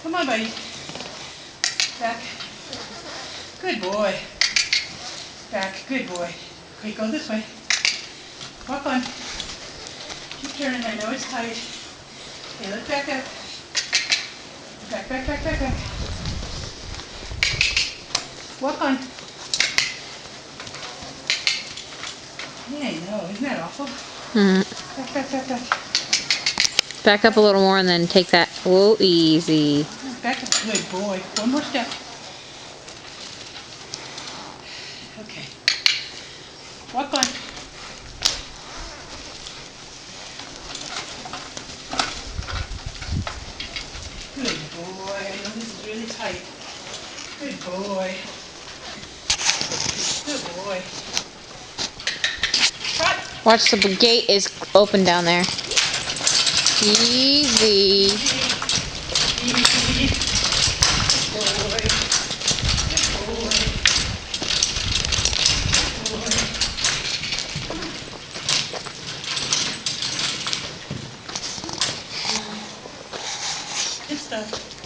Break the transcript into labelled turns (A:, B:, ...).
A: Come on, buddy. Back. Good boy. Back. Good boy. Okay, go this way. Walk on. Keep turning. I know it's tight. Okay, let's back up. Back, back, back, back, back. Walk on. Yeah, I know. Isn't that awful? Back, back, back, back.
B: Back up a little more and then take that. Whoa, easy.
A: Back up. Good boy. One more step. Okay. Walk on. Good boy. I know this is really tight. Good boy. Good boy. Trot.
B: Watch, the gate is open down there. Easy.
A: Easy. Good boy. Good boy. Good boy. Good stuff.